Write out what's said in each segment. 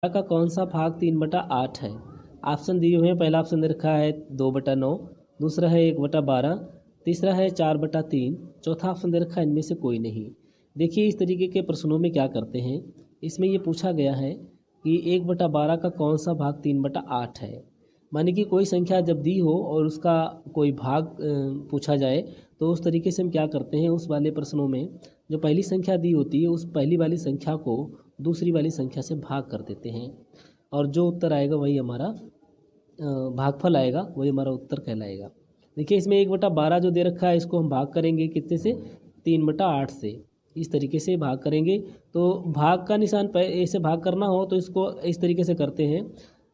का कौन सा भाग 3/8 है। ऑप्शन दिए हुए हैं। पहला ऑप्शन दे रखा है 2/9, दूसरा है 1/12, तीसरा है 4/3, चौथा ऑप्शन दे रखा है इनमें से कोई नहीं। देखिए इस तरीके के प्रश्नों में क्या करते हैं, इसमें ये पूछा गया है कि 1/12 का कौन सा भाग 3/8 है। माने कि कोई संख्या जब दी हो और उसका कोई भाग पूछा जाए तो उस तरीके से हम क्या करते हैं, उस वाले प्रश्नों में जो पहली संख्या दी होती है उस पहली वाली संख्या को दूसरी वाली संख्या से भाग कर देते हैं और जो उत्तर आएगा वही हमारा भागफल आएगा, वही हमारा उत्तर कहलाएगा। देखिए इसमें 1/12 जो दे रखा है इसको हम भाग करेंगे कितने से, 3/8 से। इस तरीके से भाग करेंगे तो भाग का निशान ऐसे भाग करना हो तो इसको इस तरीके से करते हैं,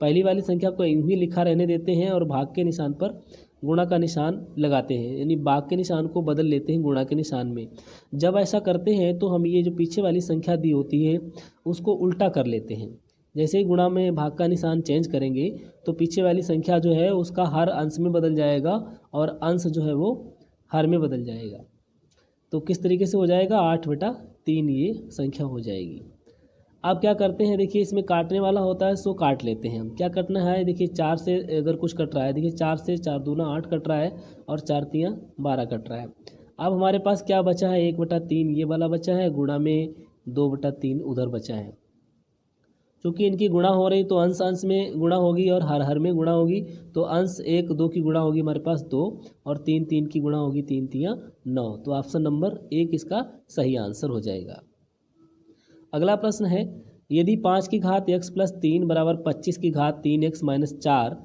पहली वाली संख्या को यूं ही लिखा रहने देते हैं और भाग के निशान पर गुणा का निशान लगाते हैं, यानी भाग के निशान को बदल लेते हैं गुणा के निशान में। जब ऐसा करते हैं तो हम ये जो पीछे वाली संख्या दी होती है उसको उल्टा कर लेते हैं। जैसे ही गुणा में भाग का निशान चेंज करेंगे तो पीछे वाली संख्या जो है उसका हर अंश में बदल जाएगा और अंश जो है वो हर में बदल जाएगा। तो किस तरीके से हो जाएगा, 8/3 ये संख्या हो जाएगी। अब क्या करते हैं, देखिए इसमें काटने वाला होता है सो काट लेते हैं हम। क्या कटना है, देखिए 4 से अगर कुछ कट रहा है, देखिए 4 से 4 दूना 8 कट रहा है और 4 तियाँ 12 कट रहा है। अब हमारे पास क्या बचा है, 1/3 ये वाला बचा है, गुणा में 2/3 उधर बचा है। क्योंकि इनकी गुणा हो रही तो अंश अंश में गुणा होगी और हर हर में गुणा होगी, तो अंश 1 2 की गुणा होगी हमारे पास 2 और 3 3 की गुणा होगी 3 तियाँ 9। तो ऑप्शन नंबर 1 इसका सही आंसर हो जाएगा। अगला प्रश्न है, यदि 5 की घात x + 3 बराबर 25 की घात 3x - 4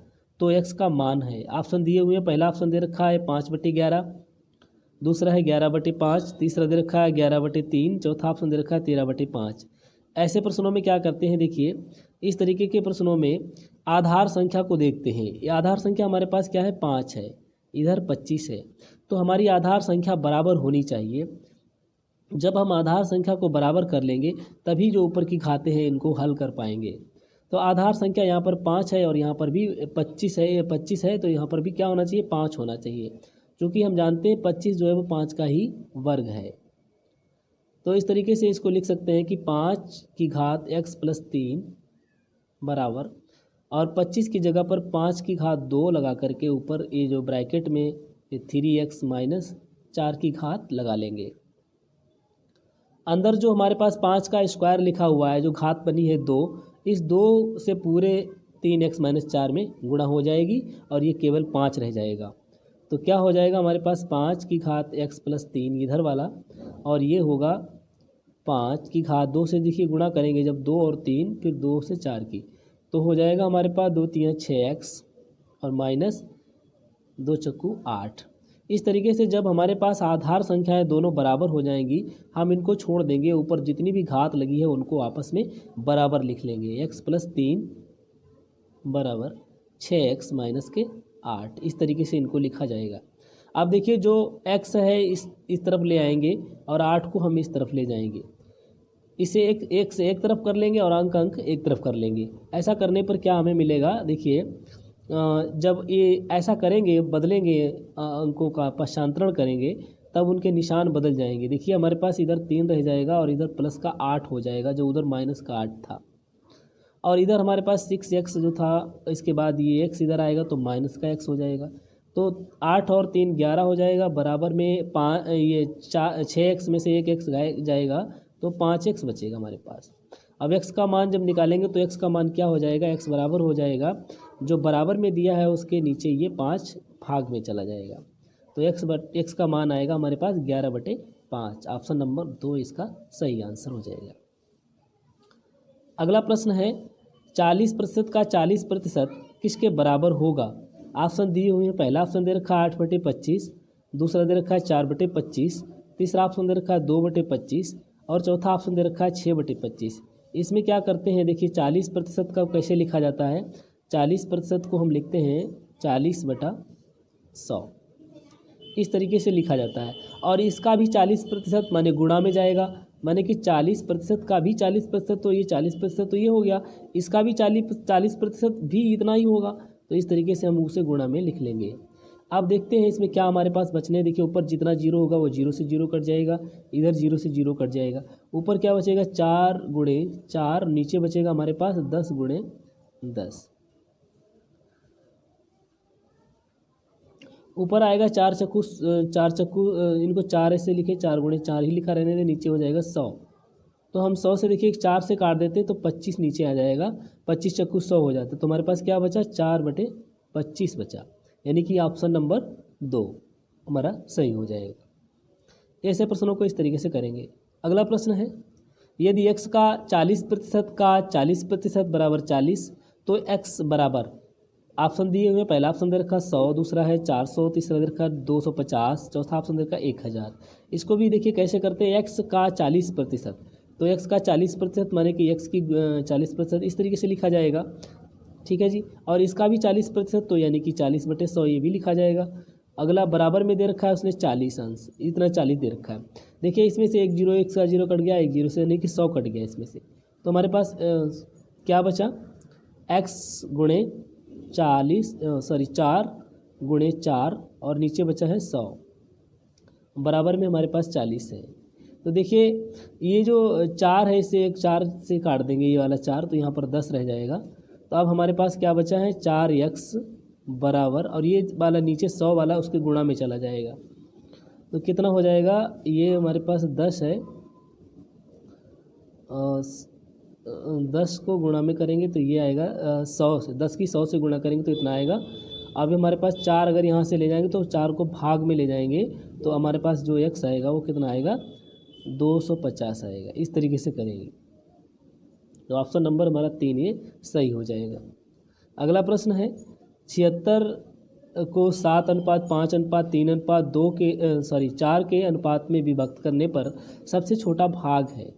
तो x का मान है। ऑप्शन दिए हुए हैं। पहला ऑप्शन दे रखा है 5/11, दूसरा है 11/5, तीसरा दे रखा है 11/3, चौथा ऑप्शन दे रखा है 13/5। ऐसे प्रश्नों में क्या करते हैं, देखिए इस तरीके के प्रश्नों में आधार संख्या को देखते हैं। ये आधार संख्या हमारे पास क्या है, 5 है, इधर 25 है, तो हमारी आधार संख्या बराबर होनी चाहिए। जब हम आधार संख्या को बराबर कर लेंगे तभी जो ऊपर की घातें हैं इनको हल कर पाएंगे। तो आधार संख्या यहाँ पर 5 है और यहाँ पर भी 25 है, 25 है, तो यहाँ पर भी क्या होना चाहिए, 5 होना चाहिए, क्योंकि हम जानते हैं 25 जो है वो 5 का ही वर्ग है। तो इस तरीके से इसको लिख सकते हैं कि 5 की घात x + 3 बराबर, और 25 की जगह पर 5 की घात 2 लगा करके ऊपर ये जो ब्रैकेट में 3x - 4 की घात लगा लेंगे। अंदर जो हमारे पास 5 का स्क्वायर लिखा हुआ है, जो घात बनी है 2, इस 2 से पूरे 3x - 4 में गुणा हो जाएगी और ये केवल 5 रह जाएगा। तो क्या हो जाएगा हमारे पास, 5 की घात x + 3 इधर वाला, और ये होगा 5 की घात 2 से, देखिए गुणा करेंगे जब 2 और 3 फिर 2 से 4 की, तो हो जाएगा हमारे पास 2 तियाँ 6x और माइनस 2 चक्कू 8। इस तरीके से जब हमारे पास आधार संख्याएं दोनों बराबर हो जाएंगी, हम इनको छोड़ देंगे, ऊपर जितनी भी घात लगी है उनको आपस में बराबर लिख लेंगे। x + 3 बराबर 6x - 8, इस तरीके से इनको लिखा जाएगा। अब देखिए जो x है इस तरफ ले आएंगे और 8 को हम इस तरफ ले जाएंगे, इसे एक से एक तरफ कर लेंगे और अंक एक तरफ कर लेंगे। ऐसा करने पर क्या हमें मिलेगा, देखिए जब ये ऐसा करेंगे, बदलेंगे अंकों का पश्चांतरण करेंगे, तब उनके निशान बदल जाएंगे। देखिए हमारे पास इधर 3 रह जाएगा और इधर प्लस का 8 हो जाएगा, जो उधर माइनस का 8 था, और इधर हमारे पास 6x जो था, इसके बाद ये x इधर आएगा तो माइनस का x हो जाएगा। तो 8 और 3 11 हो जाएगा, बराबर में 6x में से 1 x जाएगा तो 5x बचेगा हमारे पास। अब x का मान जब निकालेंगे तो x का मान क्या हो जाएगा, x बराबर हो जाएगा, जो बराबर में दिया है उसके नीचे ये 5 भाग में चला जाएगा, तो x का मान आएगा हमारे पास 11/5। ऑप्शन नंबर 2 इसका सही आंसर हो जाएगा। अगला प्रश्न है, 40% का 40% किसके बराबर होगा। ऑप्शन दिए हुए हैं। पहला ऑप्शन दे रखा है 8/25, दूसरा दे रखा है 4/25, तीसरा ऑप्शन दे रखा है 2/25 और चौथा ऑप्शन दे रखा है 6/25। इसमें क्या करते हैं, देखिए 40% का कैसे लिखा जाता है, 40% को हम लिखते हैं 40/100, इस तरीके से लिखा जाता है। और इसका भी 40% माने गुणा में जाएगा, माने कि 40% का भी 40%, तो ये 40% तो ये हो गया, इसका भी 40% भी इतना ही होगा, तो इस तरीके से हम उसे गुणा में लिख लेंगे। अब देखते हैं इसमें क्या हमारे पास बचने। देखिए ऊपर जितना जीरो होगा वो जीरो से जीरो कट जाएगा, इधर जीरो से जीरो कट जाएगा। ऊपर क्या बचेगा 4 × 4, नीचे बचेगा हमारे पास 10 × 10। ऊपर आएगा 4 चक्कू, इनको 4 ऐसे लिखे, 4 × 4 ही लिखा रहने दे, नीचे हो जाएगा 100। तो हम 100 से देखिए 4 से काट देते तो 25 नीचे आ जाएगा, 25 चक्कू 100 हो जाता है। तो हमारे पास क्या बचा 4/25 बचा, यानी कि ऑप्शन नंबर 2 हमारा सही हो जाएगा। ऐसे प्रश्नों को इस तरीके से करेंगे। अगला प्रश्न है, यदि x का 40% का 40% बराबर 40, तो x बराबर, ऑप्शन दिए हुए, पहला ऑप्शन दे रखा 100, दूसरा है 400, तीसरा दे रखा 250, चौथा ऑप्शन दे रखा 1000। इसको भी देखिए कैसे करते हैं, x का 40%, तो x का 40% माने कि x की 40% इस तरीके से लिखा जाएगा, ठीक है जी। और इसका भी 40%, तो यानी कि 40/100 ये भी लिखा जाएगा। अगला बराबर में दे रखा है उसने 40 अंश, इतना 40 दे रखा है। देखिए इसमें से एक जीरो, एक का जीरो कट गया, एक जीरो से यानी कि 100 कट गया इसमें से। तो हमारे पास क्या बचा, x × 4 और नीचे बचा है 100, बराबर में हमारे पास 40 है। तो देखिए ये जो 4 है इसे एक 4 से काट देंगे, ये वाला 4, तो यहाँ पर 10 रह जाएगा। तो अब हमारे पास क्या बचा है 4x बराबर, और ये वाला नीचे 100 वाला उसके गुणा में चला जाएगा, तो कितना हो जाएगा, ये हमारे पास 10 है, 10 को गुणा में करेंगे तो ये आएगा 100 से, 10 की 100 से गुणा करेंगे तो इतना आएगा। अब हमारे पास 4 अगर यहाँ से ले जाएंगे तो 4 को भाग में ले जाएंगे, तो हमारे पास जो x आएगा वो कितना आएगा 250 आएगा। इस तरीके से करेंगे तो ऑप्शन नंबर हमारा 3 ये सही हो जाएगा। अगला प्रश्न है, 76 को 7:5:3:2 के 4 के अनुपात में विभक्त करने पर सबसे छोटा भाग है।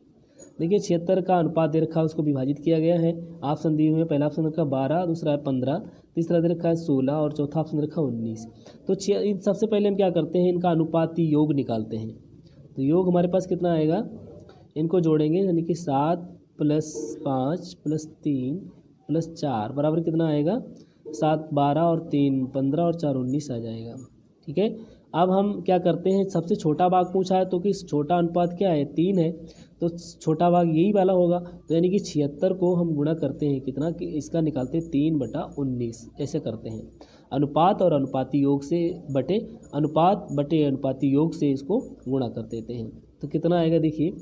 देखिए 76 का अनुपात दे रखा है, उसको विभाजित किया गया है। ऑप्शन दिए हुए हैं, पहला ऑप्शन रखा 12, दूसरा है 15, तीसरा दे रखा है 16 और चौथा ऑप्शन रखा 19। तो सबसे पहले हम क्या करते हैं, इनका अनुपाती योग निकालते हैं। तो योग हमारे पास कितना आएगा, इनको जोड़ेंगे, यानी कि 7 + 5 + 3 + 4 बराबर कितना आएगा 7 12 और 3 15 और 4 19 आ जाएगा, ठीक है। अब हम क्या करते हैं, सबसे छोटा भाग पूछा है तो कि छोटा अनुपात क्या है 3 है, तो छोटा भाग यही वाला होगा। तो यानी कि 76 को हम गुणा करते हैं कितना, कि इसका निकालते हैं 3/19, ऐसे करते हैं। अनुपात और अनुपाती योग से बटे अनुपाती योग से इसको गुणा कर देते हैं। तो कितना आएगा, देखिए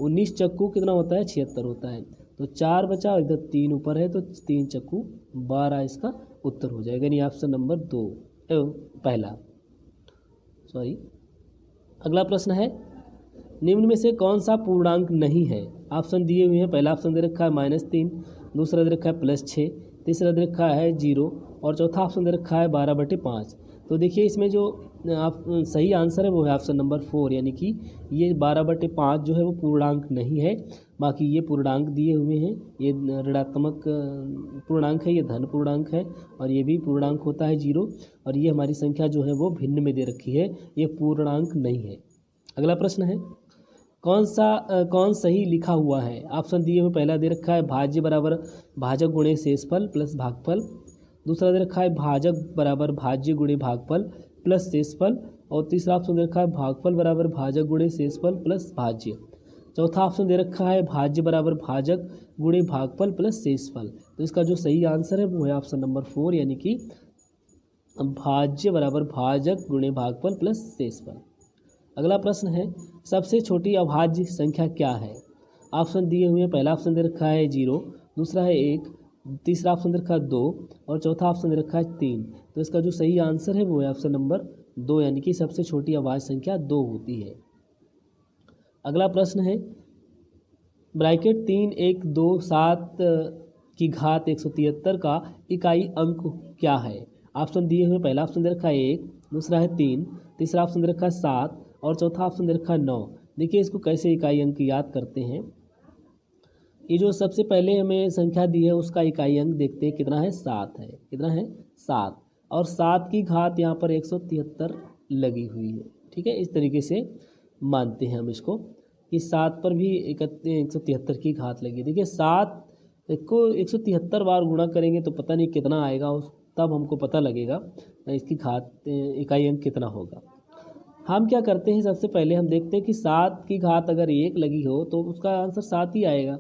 19 चक्कू कितना होता है 76 होता है, तो 4 बचा और इधर 3 ऊपर है, तो 3 चक्कू 12 इसका उत्तर हो जाएगा, यानी ऑप्शन नंबर 2 पहला। अगला प्रश्न है, निम्न में से कौन सा पूर्णांक नहीं है। ऑप्शन दिए हुए हैं, पहला ऑप्शन दे रखा है -3, दूसरा दे रखा है +6, तीसरा दे रखा है 0 और चौथा ऑप्शन दे रखा है 12/5। तो देखिए इसमें जो आप सही आंसर है वो है ऑप्शन नंबर 4, यानी कि ये 12/5 जो है वो पूर्णांक नहीं है। बाकी ये पूर्णांक दिए हुए हैं, ये ऋणात्मक पूर्णांक है, ये धन पूर्णांक है, और ये भी पूर्णांक होता है 0, और ये हमारी संख्या जो है वो भिन्न में दे रखी है, ये पूर्णांक नहीं है। अगला प्रश्न है, कौन सही लिखा हुआ है। ऑप्शन दिए हुए, पहला दे रखा है भाज्य बराबर भाजक गुणे शेषफल प्लस भागफल, दूसरा दे रखा है भाजक बराबर भाज्य गुणे भागफल प्लस शेषफल, और तीसरा ऑप्शन दे रखा है भागफल बराबर भाजक गुणे शेषफल प्लस भाज्य, चौथा ऑप्शन दे रखा है भाज्य बराबर भाजक गुणे भागफल प्लस शेषफल। तो इसका जो सही आंसर है वो है ऑप्शन नंबर 4, यानी कि भाज्य बराबर भाजक गुणे भागफल प्लस शेषफल। अगला प्रश्न है, सबसे छोटी अभाज्य संख्या क्या है। ऑप्शन दिए हुए हैं, पहला ऑप्शन दे रखा है 0, दूसरा है 1, तीसरा ऑप्शन दे रखा है 2 और चौथा ऑप्शन दे रखा है 3। तो इसका जो सही आंसर है वो है ऑप्शन नंबर 2, यानी कि सबसे छोटी अभाज्य संख्या 2 होती है। अगला प्रश्न है, ब्रैकेट 3 1 2 7 की घात 173 का इकाई अंक क्या है। ऑप्शन दिए हुए, पहला ऑप्शन दे रखा है 1, दूसरा है 3, तीसरा ऑप्शन दे रखा है 7 और चौथा ऑप्शन दे रखा है 9। देखिए इसको कैसे इकाई अंक याद करते हैं। ये जो सबसे पहले हमें संख्या दी है उसका इकाई अंक देखते हैं कितना है, 7 है। कितना है 7, और 7 की घात यहाँ पर 173 लगी हुई है, ठीक है। इस तरीके से मानते हैं हम इसको कि 7 पर भी 173 की घात लगी। देखिए 7 को 173 बार गुणा करेंगे तो पता नहीं कितना आएगा, तब हमको पता लगेगा इसकी घात इकाई अंक कितना होगा। हम क्या करते हैं, सबसे पहले हम देखते हैं कि 7 की घात अगर 1 लगी हो तो उसका आंसर 7 ही आएगा।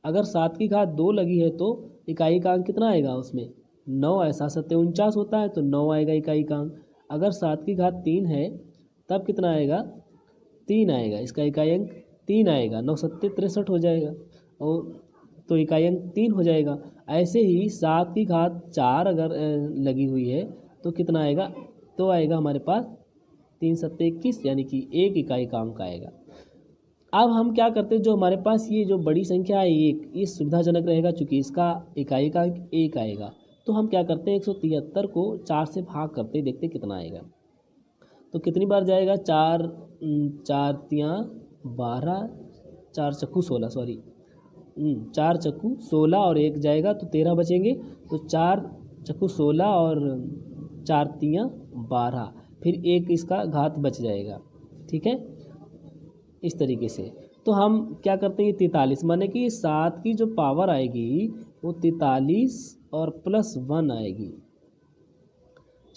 अगर 7 की घात 2 लगी है तो इकाई का अंक कितना आएगा उसमें 9 है। 7 7 49 होता है तो 9 आएगा इकाई का अंक। अगर 7 की घात 3 है तब कितना आएगा 3 आएगा, इसका इकाई अंक 3 आएगा। 9 7 63 हो जाएगा और तो इकाई अंक 3 हो जाएगा। ऐसे ही 7 की घात 4 अगर लगी हुई है तो कितना आएगा, तो आएगा हमारे पास 3 7 21 यानी कि 1 इकाई का अंक आएगा। अब हम क्या करते हैं, जो हमारे पास ये जो बड़ी संख्या है 1, ये सुविधाजनक रहेगा चूँकि इसका इकाई का अंक 1 आएगा। तो हम क्या करते हैं 173 को 4 से भाग करते देखते कितना आएगा। तो कितनी बार जाएगा 4 4 तियाँ 12, 4 चक्कू 16, सॉरी 4 चक्कू 16 और 1 जाएगा तो 13 बचेंगे। तो 4 चक्कू 16 और 4 तियाँ 12, फिर 1 इसका घात बच जाएगा। ठीक है, इस तरीके से। तो हम क्या करते हैं 43 माने कि 7 की जो पावर आएगी वो 43 और +1 आएगी।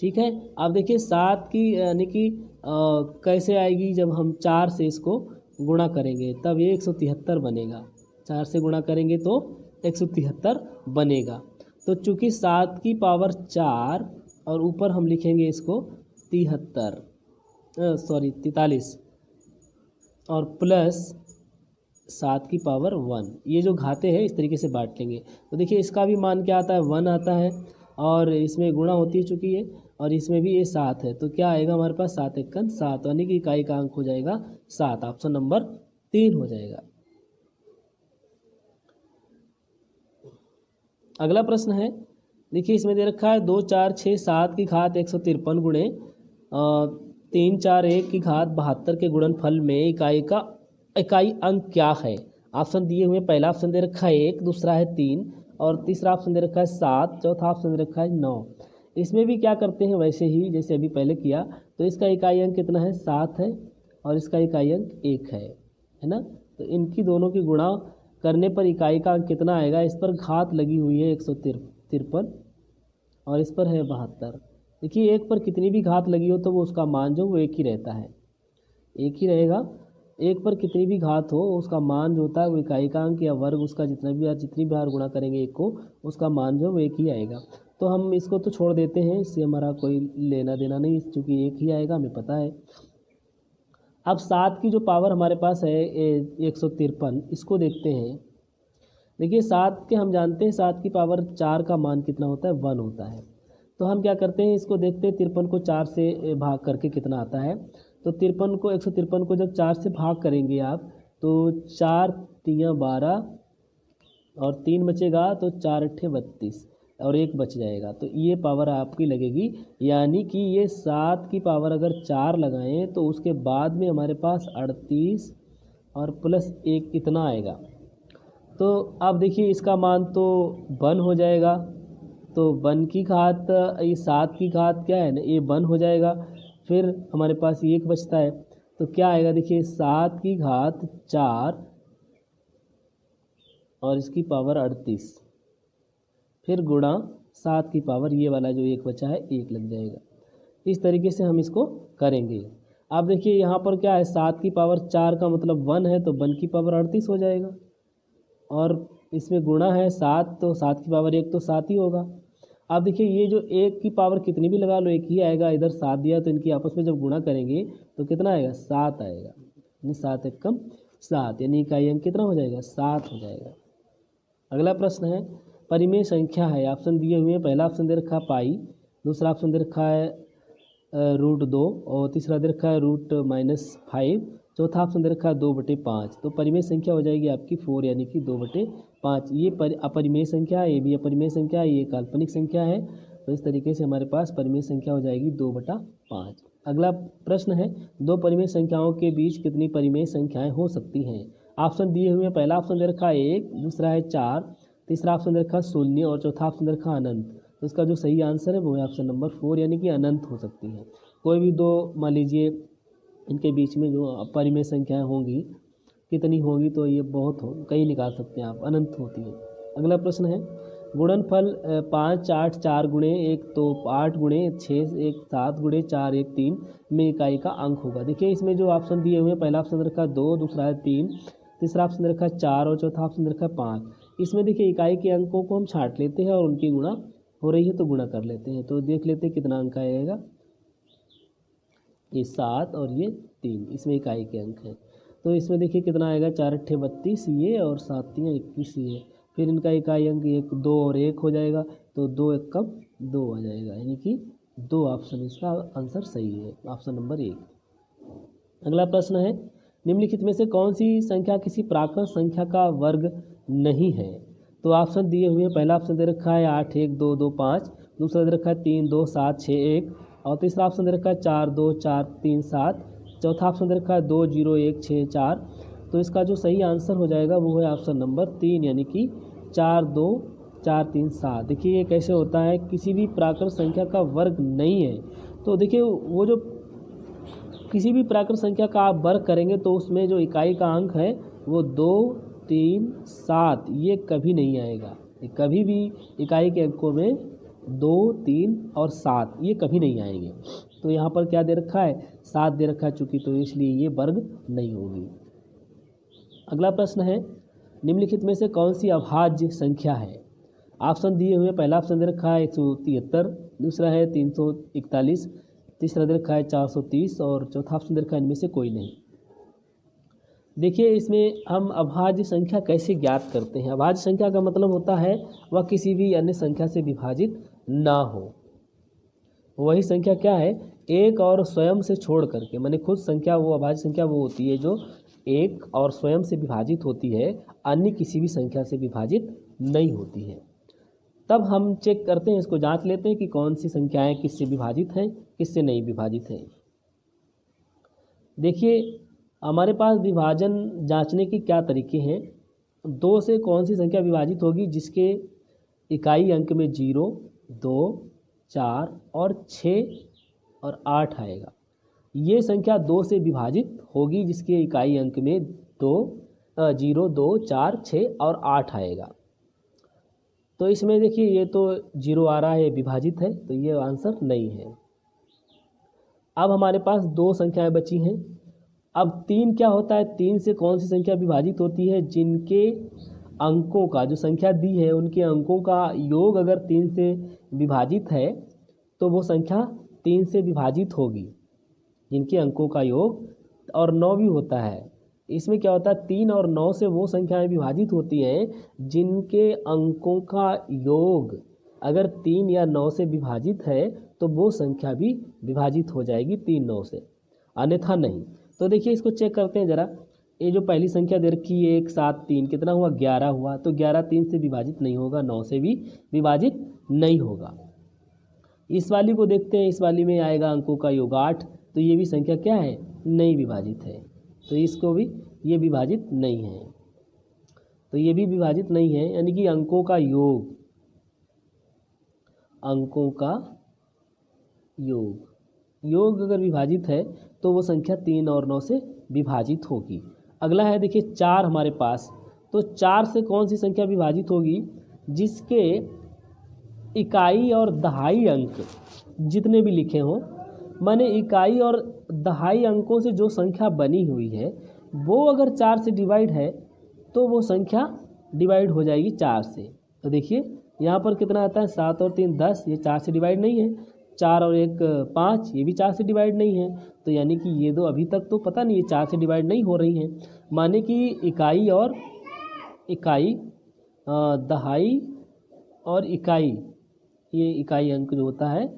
ठीक है, अब देखिए 7 की यानी कि कैसे आएगी, जब हम 4 से इसको गुणा करेंगे तब ये 173 बनेगा। 4 से गुणा करेंगे तो 173 बनेगा। तो चूँकि 7 की पावर 4 और ऊपर हम लिखेंगे इसको 43 और प्लस 7 की पावर 1, ये जो घाते हैं इस तरीके से बांट लेंगे। तो देखिए इसका भी मान क्या आता है 1 आता है और इसमें गुणा होती है चूँकि ये, और इसमें भी ये 7 है। तो क्या आएगा हमारे पास 7 एकन 7 यानी कि इकाई का अंक हो जाएगा 7। ऑप्शन नंबर 3 हो जाएगा। अगला प्रश्न है, देखिए इसमें दे रखा है 2 4 6 7 की घात 153 गुणे 3 4 1 की घात 72 के गुणनफल में इकाई अंक क्या है। ऑप्शन दिए हुए, पहला ऑप्शन दे रखा है 1, दूसरा है 3 और तीसरा ऑप्शन दे रखा है 7, चौथा ऑप्शन दे रखा है 9। इसमें भी क्या करते हैं वैसे ही जैसे अभी पहले किया। तो इसका इकाई अंक कितना है 7 है और इसका इकाई अंक 1 है ना। तो इनकी दोनों की गुणा करने पर इकाई का अंक कितना आएगा। इस पर घात लगी हुई है 153 और इस पर है 72। देखिए एक पर कितनी भी घात लगी हो तो वो उसका मान जो वो एक ही रहता है, एक ही रहेगा। एक पर कितनी भी घात हो उसका मान जो होता है वो इकाई का अंक या वर्ग उसका जितनी बार गुणा करेंगे एक को, उसका मान जो वो एक ही आएगा। तो हम इसको तो छोड़ देते हैं, इससे हमारा कोई लेना देना नहीं, चूँकि एक ही आएगा हमें पता है। अब 7 की जो पावर हमारे पास है 153, इसको देखते हैं। देखिए 7 के हम जानते हैं 7 की पावर 4 का मान कितना होता है 1 होता है। तो हम क्या करते हैं इसको देखते हैं 53 को 4 से भाग करके कितना आता है। तो 153 को जब 4 से भाग करेंगे आप तो 4 तियाँ 12 और 3 बचेगा तो 4 अट्ठे 32 और 1 बच जाएगा। तो ये पावर आपकी लगेगी, यानी कि ये 7 की पावर अगर 4 लगाएं तो उसके बाद में हमारे पास 38 और +1 इतना आएगा। तो अब देखिए इसका मान तो 1 हो जाएगा। तो 1 की घात, ये 7 की घात क्या है ना, ये 1 हो जाएगा। फिर हमारे पास 1 बचता है तो क्या आएगा, देखिए 7 की घात 4 और इसकी पावर 38, फिर गुणा 7 की पावर ये वाला जो 1 बचा है 1 लग जाएगा। इस तरीके से हम इसको करेंगे। अब देखिए यहाँ पर क्या है 7 की पावर 4 का मतलब 1 है तो 1 की पावर 38 हो जाएगा और इसमें गुणा है 7 तो 7 की पावर 1 तो 7 ही होगा। अब देखिए ये जो 1 की पावर कितनी भी लगा लो 1 ही आएगा। इधर 7 दिया तो इनकी आपस में जब गुणा करेंगे तो कितना आएगा 7 आएगा, यानी 7 एकम 7 यानी इकाई अंक कितना हो जाएगा 7 हो जाएगा। अगला प्रश्न है, परिमेय संख्या है। ऑप्शन दिए हुए हैं, पहला ऑप्शन दे रखा है पाई, दूसरा ऑप्शन दे रखा है √2 और तीसरा दे रखा है √-5, चौथा ऑप्शन दे रखा है 2/5। तो परिमेय संख्या हो जाएगी आपकी 4 यानी कि 2/5। ये अपरिमेय संख्या है, ये भी अपरिमेय संख्या है, ये काल्पनिक संख्या है। तो इस तरीके से हमारे पास परिमेय संख्या हो जाएगी 2/5। अगला प्रश्न है, दो परिमेय संख्याओं के बीच कितनी परिमेय संख्याएं हो सकती हैं। ऑप्शन दिए हुए हैं, पहला ऑप्शन दे रखा है 1, दूसरा है 4, तीसरा ऑप्शन दे रखा है 0 और चौथा ऑप्शन दे रखा है अनंत। तो इसका जो सही आंसर है वो है ऑप्शन नंबर 4 यानी कि अनंत हो सकती है। कोई भी दो मान लीजिए इनके बीच में जो अपरिमेय संख्याएं होंगी कितनी होगी तो ये बहुत हो कई निकाल सकते हैं आप, अनंत होती है। अगला प्रश्न है, गुणनफल 5 8 4 गुणे 1 तो 8 गुणे 6 1 7 गुणे 4 1 3 में इकाई का अंक होगा। देखिए इसमें जो ऑप्शन दिए हुए हैं, पहला ऑप्शन रखा 2, दूसरा है 3, तीसरा ऑप्शन रखा 4 और चौथा ऑप्शन रखा 5। इसमें देखिए इकाई के अंकों को हम छांट लेते हैं और उनकी गुणा हो रही है तो गुणा कर लेते हैं। तो देख लेते हैं कितना अंक आएगा। ये 7 और ये 3, इसमें इकाई के अंक हैं। तो इसमें देखिए कितना आएगा, 4 अट्ठे 32 ये और 7 3 21 ये। फिर इनका इकाई अंक 1 2 और 1 हो जाएगा, तो 2 1 कम 2 आ जाएगा, यानी कि 2 ऑप्शन इसका आंसर सही है, ऑप्शन नंबर 1। अगला प्रश्न है, निम्नलिखित में से कौन सी संख्या किसी प्राकृत संख्या का वर्ग नहीं है? तो ऑप्शन दिए हुए हैं, पहला ऑप्शन दे रखा है 8 1 2 2 5, दूसरा दे रखा है 3 2 7 6 1 और तीसरा ऑप्शन दे रखा है 4 2 4 3 7, चौथा ऑप्शन दे रखा है 2 0 1 6 4। तो इसका जो सही आंसर हो जाएगा वो है ऑप्शन नंबर 3, यानी कि 4 2 4 3 7। देखिए ये कैसे होता है, किसी भी प्राकृत संख्या का वर्ग नहीं है। तो देखिए वो जो किसी भी प्राकृत संख्या का आप वर्ग करेंगे तो उसमें जो इकाई का अंक है वो 2 3 7 ये कभी नहीं आएगा। ये कभी भी इकाई के अंकों में 2 3 और 7 ये कभी नहीं आएंगे। तो यहाँ पर क्या दे रखा है, 7 दे रखा है चूँकि, तो इसलिए ये वर्ग नहीं होगी। अगला प्रश्न है, निम्नलिखित में से कौन सी अभाज्य संख्या है? ऑप्शन दिए हुए, पहला ऑप्शन दे रखा है 173, दूसरा है 341, तीसरा दे रखा है 430 और चौथा ऑप्शन दे रखा है इनमें से कोई नहीं। देखिए इसमें हम अभाज्य संख्या कैसे ज्ञात करते हैं। अभाज्य संख्या का मतलब होता है वह किसी भी अन्य संख्या से विभाजित ना हो। वही संख्या क्या है, एक और स्वयं से छोड़ करके, माने खुद संख्या, वो अभाज्य संख्या वो होती है जो एक और स्वयं से विभाजित होती है, अन्य किसी भी संख्या से विभाजित नहीं होती है। तब हम चेक करते हैं, इसको जांच लेते हैं कि कौन सी संख्याएं किससे विभाजित हैं, किससे नहीं विभाजित हैं। देखिए हमारे पास विभाजन जांचने के क्या तरीके हैं। 2 से कौन सी संख्या विभाजित होगी, जिसके इकाई अंक में 0 2 4 और 6 और 8 आएगा। ये संख्या 2 से विभाजित होगी जिसके इकाई अंक में 0 2 4 6 और 8 आएगा। तो इसमें देखिए ये तो 0 आ रहा है, विभाजित है, तो ये आंसर नहीं है। अब हमारे पास 2 संख्याएं बची हैं। अब 3 क्या होता है, 3 से कौन सी संख्या विभाजित होती है, जिनके अंकों का, जो संख्या दी है उनके अंकों का योग अगर 3 से विभाजित है तो वो संख्या 3 से विभाजित होगी, जिनके अंकों का योग। और 9 भी होता है। इसमें क्या होता है, 3 और 9 से वो संख्याएं विभाजित होती हैं जिनके अंकों का योग अगर 3 या 9 से विभाजित है तो वो संख्या भी विभाजित हो जाएगी 3 9 से, अन्यथा नहीं। तो देखिए इसको चेक करते हैं ज़रा। ये जो पहली संख्या दे रखी है 1 7 3, कितना हुआ, 11 हुआ। तो 11 3 से विभाजित नहीं होगा, 9 से भी विभाजित नहीं होगा। इस वाली को देखते हैं, इस वाली में आएगा अंकों का योग 8, तो ये भी संख्या क्या है, नहीं विभाजित है। तो इसको भी, ये विभाजित नहीं है, तो ये भी विभाजित नहीं है, यानी कि अंकों का योग, अंकों का योग अगर विभाजित है तो वो संख्या 3 और 9 से विभाजित होगी। अगला है देखिए 4 हमारे पास। तो 4 से कौन सी संख्या विभाजित होगी, जिसके इकाई और दहाई अंक जितने भी लिखे हों, माने इकाई और दहाई अंकों से जो संख्या बनी हुई है वो अगर 4 से डिवाइड है तो वो संख्या डिवाइड हो जाएगी 4 से। तो देखिए यहाँ पर कितना आता है, 7 और 3 10, ये 4 से डिवाइड नहीं है। 4 और 1 5, ये भी 4 से डिवाइड नहीं है। तो यानी कि ये दो अभी तक तो पता नहीं, ये 4 से डिवाइड नहीं हो रही हैं। माने कि इकाई दहाई और इकाई, ये इकाई अंक जो होता है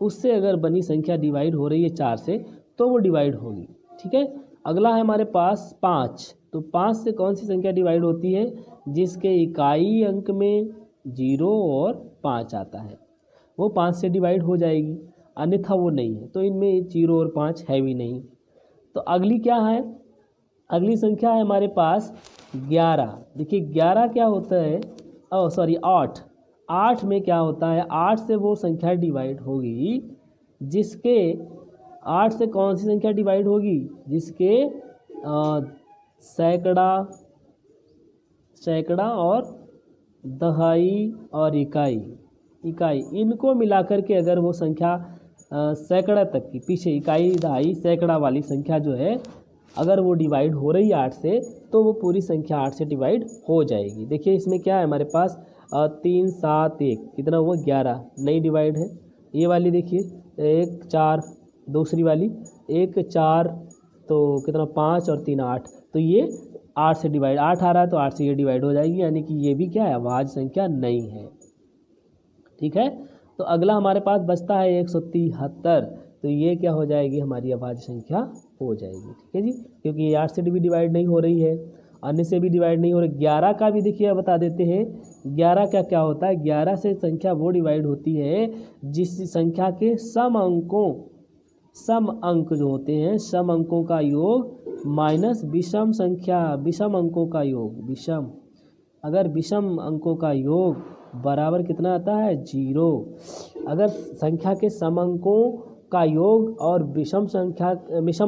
उससे अगर बनी संख्या डिवाइड हो रही है 4 से तो वो डिवाइड होगी। ठीक है। अगला है हमारे पास 5। तो 5 से कौन सी संख्या डिवाइड होती है, जिसके इकाई अंक में 0 और 5 आता है, वो 5 से डिवाइड हो जाएगी, अन्यथा वो नहीं है। तो इनमें 0 और 5 है भी नहीं। तो अगली क्या है, अगली संख्या है हमारे पास 11। देखिए 11 क्या होता है, 8 में क्या होता है, 8 से वो संख्या डिवाइड होगी जिसके, 8 से कौन सी संख्या डिवाइड होगी, जिसके सैकड़ा और दहाई और इकाई इनको मिलाकर के अगर वो संख्या सैकड़ा तक की, पीछे इकाई दहाई सैकड़ा वाली संख्या जो है अगर वो डिवाइड हो रही है 8 से, तो वो पूरी संख्या 8 से डिवाइड हो जाएगी। देखिए इसमें क्या है हमारे पास 3 7 1 कितना हुआ 11, नहीं डिवाइड है। ये वाली देखिए 1 4, दूसरी वाली 1 4 तो कितना 5 और 3 8, तो ये 8 से डिवाइड 8 आ रहा है तो 8 से ये डिवाइड हो जाएगी, यानी कि ये भी क्या है अभाज्य संख्या नहीं है। ठीक है, तो अगला हमारे पास बचता है 173, तो ये क्या हो जाएगी हमारी अभाज्य संख्या हो जाएगी। ठीक है जी, क्योंकि ये 8 से भी डिवाइड नहीं हो रही है, अन्य से भी डिवाइड नहीं हो रही। 11 का भी देखिए बता देते हैं, 11 का क्या होता है, 11 से संख्या वो डिवाइड होती है जिस संख्या के सम अंक जो होते हैं, सम अंकों का योग माइनस विषम अंकों का योग, अगर विषम अंकों का योग बराबर कितना आता है 0। अगर संख्या के सम अंकों का योग और विषम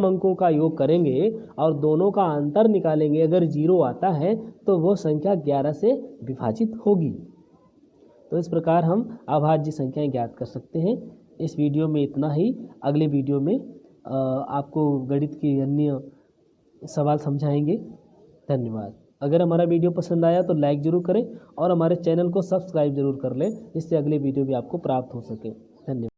अंकों का योग करेंगे और दोनों का अंतर निकालेंगे, अगर 0 आता है तो वो संख्या 11 से विभाजित होगी। तो इस प्रकार हम अभाज्य संख्याएं ज्ञात कर सकते हैं। इस वीडियो में इतना ही। अगले वीडियो में आपको गणित के अन्य सवाल समझाएंगे। धन्यवाद। अगर हमारा वीडियो पसंद आया तो लाइक ज़रूर करें और हमारे चैनल को सब्सक्राइब जरूर कर लें, जिससे अगले वीडियो भी आपको प्राप्त हो सके। धन्यवाद।